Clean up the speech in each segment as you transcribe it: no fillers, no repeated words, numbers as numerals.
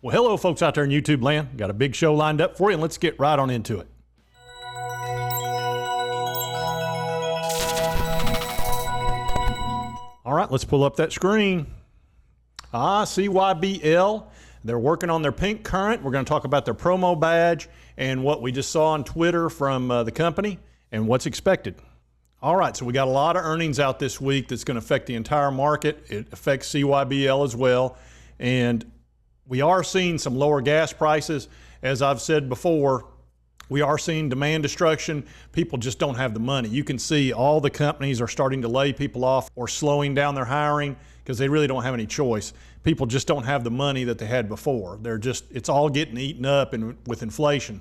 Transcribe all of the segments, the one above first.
Well, hello folks out there in YouTube land. Got a big show lined up for you, and let's get right on into it. All right, let's pull up that screen. Cybl, they're working on their pink current. We're going to talk about their promo badge and what we just saw on Twitter from the company and what's expected. All right, so we got a lot of earnings out this week that's going to affect the entire market. It affects Cybl as well. And we are seeing some lower gas prices. As I've said before, we are seeing demand destruction. People just don't have the money. You can see all the companies are starting to lay people off or slowing down their hiring because they really don't have any choice. People just don't have the money that they had before. It's all getting eaten up with inflation.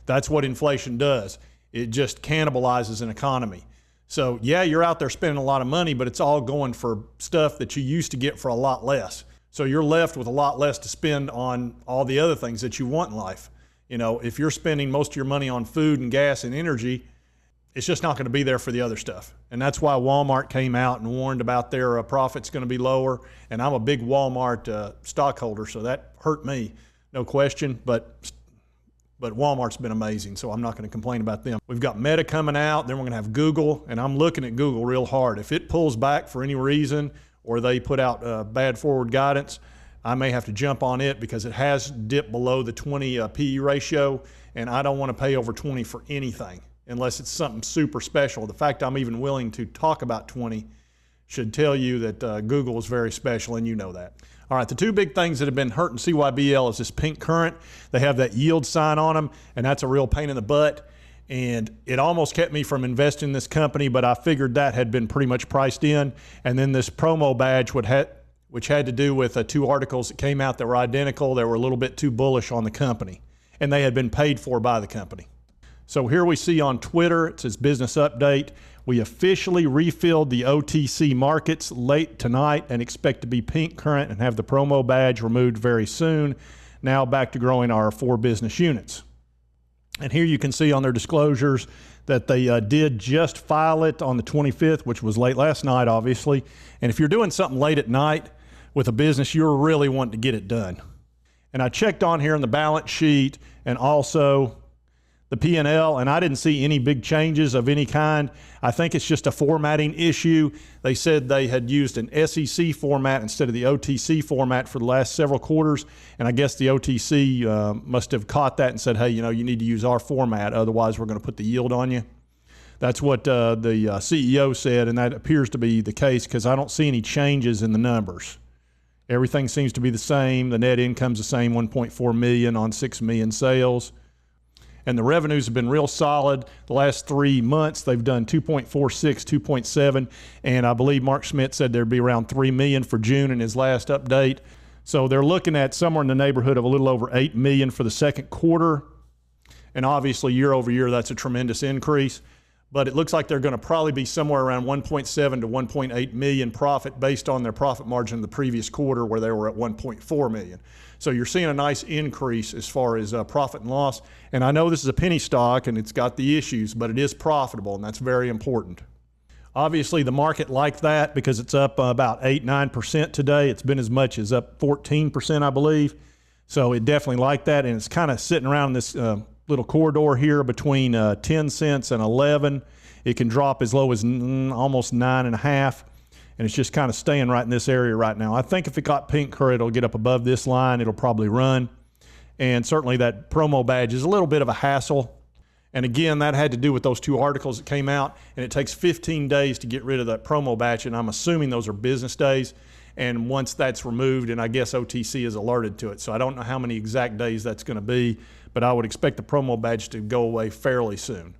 That's what inflation does. It just cannibalizes an economy. So yeah, you're out there spending a lot of money, but it's all going for stuff that you used to get for a lot less. So you're left with a lot less to spend on all the other things that you want in life. You know, if you're spending most of your money on food and gas and energy, it's just not going to be there for the other stuff. And that's why Walmart came out and warned about their profits going to be lower. And I'm a big Walmart stockholder, so that hurt me, no question. But Walmart's been amazing, so I'm not going to complain about them. We've got Meta coming out, then we're going to have Google, and I'm looking at Google real hard. If it pulls back for any reason or they put out bad forward guidance, I may have to jump on it because it has dipped below the 20 PE ratio, and I don't want to pay over 20 for anything unless it's something super special. The fact I'm even willing to talk about 20 should tell you that Google is very special, and you know that. All right, the two big things that have been hurting Cybl is this pink current. They have that yield sign on them, and that's a real pain in the butt. And it almost kept me from investing in this company, but I figured that had been pretty much priced in. And then this promo badge, which had to do with two articles that came out that were identical. They were a little bit too bullish on the company, and they had been paid for by the company. So here we see on Twitter, it says business update. We officially refilled the OTC markets late tonight and expect to be pink current and have the promo badge removed very soon. Now back to growing our 4 business units. And here you can see on their disclosures that they did just file it on the 25th, which was late last night, obviously. And if you're doing something late at night with a business, you're really wanting to get it done. And I checked on here in the balance sheet and also the P&L, and I didn't see any big changes of any kind. I think it's just a formatting issue. They said they had used an SEC format instead of the OTC format for the last several quarters, and I guess the OTC must have caught that and said, hey, you need to use our format, otherwise we're going to put the yield on you. That's what the CEO said, and that appears to be the case because I don't see any changes in the numbers. Everything seems to be the same. The net income's the same, 1.4 million on 6 million sales. And the revenues have been real solid. The last 3 months, they've done 2.46, 2.7, and I believe Mark Schmidt said there'd be around 3 million for June in his last update. So they're looking at somewhere in the neighborhood of a little over 8 million for the second quarter. And obviously, year over year, that's a tremendous increase. But it looks like they're going to probably be somewhere around 1.7 to 1.8 million profit based on their profit margin the previous quarter where they were at 1.4 million. So you're seeing a nice increase as far as profit and loss. And I know this is a penny stock and it's got the issues, but it is profitable, and that's very important. Obviously, the market liked that because it's up about 8-9% today. It's been as much as up 14%, I believe. So it definitely liked that, and it's kind of sitting around this little corridor here between 10 cents and 11. It can drop as low as almost 9.5, and it's just kind of staying right in this area right now. I think if it got pink current, it'll get up above this line. It'll probably run, and certainly that promo badge is a little bit of a hassle. And again, that had to do with those 2 articles that came out, and it takes 15 days to get rid of that promo badge, and I'm assuming those are business days. And once that's removed, and I guess OTC is alerted to it, so I don't know how many exact days that's going to be, but I would expect the promo badge to go away fairly soon.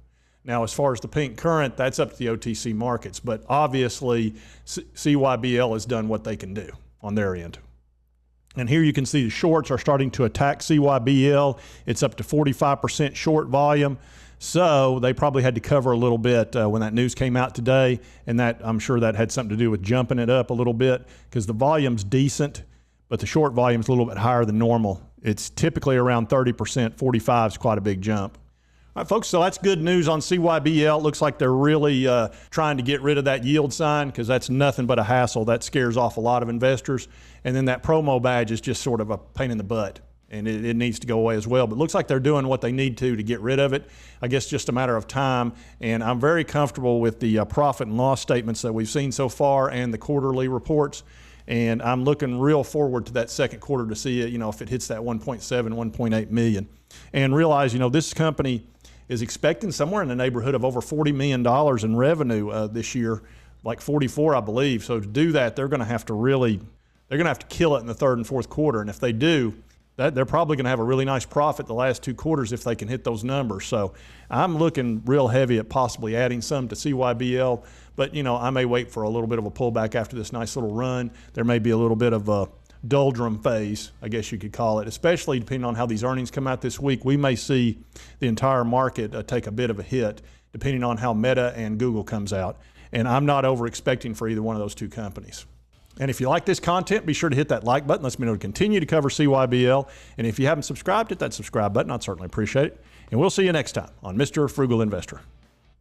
Now, as far as the pink current, that's up to the OTC markets, but obviously Cybl has done what they can do on their end. And here you can see the shorts are starting to attack Cybl. It's up to 45% short volume. So they probably had to cover a little bit when that news came out today, and that I'm sure that had something to do with jumping it up a little bit because the volume's decent, but the short volume's a little bit higher than normal. It's typically around 30%. 45 is quite a big jump. All right, folks, so that's good news on Cybl. It looks like they're really trying to get rid of that yield sign because that's nothing but a hassle. That scares off a lot of investors. And then that promo badge is just sort of a pain in the butt. and it needs to go away as well. But it looks like they're doing what they need to get rid of it. I guess just a matter of time. And I'm very comfortable with the profit and loss statements that we've seen so far and the quarterly reports. And I'm looking real forward to that second quarter to see it, if it hits that 1.7, 1.8 million. And realize, this company is expecting somewhere in the neighborhood of over $40 million in revenue this year, like 44, I believe. So to do that, they're going to have to kill it in the third and fourth quarter. And if they do, they're probably going to have a really nice profit the last two quarters if they can hit those numbers. So I'm looking real heavy at possibly adding some to CYBL, but I may wait for a little bit of a pullback after this nice little run. There may be a little bit of a doldrum phase, I guess you could call it, especially depending on how these earnings come out this week. We may see the entire market take a bit of a hit depending on how Meta and Google comes out. And I'm not over expecting for either one of those two companies. And if you like this content, be sure to hit that like button. Let's me know to continue to cover CYBL. And if you haven't subscribed, hit that subscribe button. I'd certainly appreciate it. And we'll see you next time on Mr. Frugal Investor.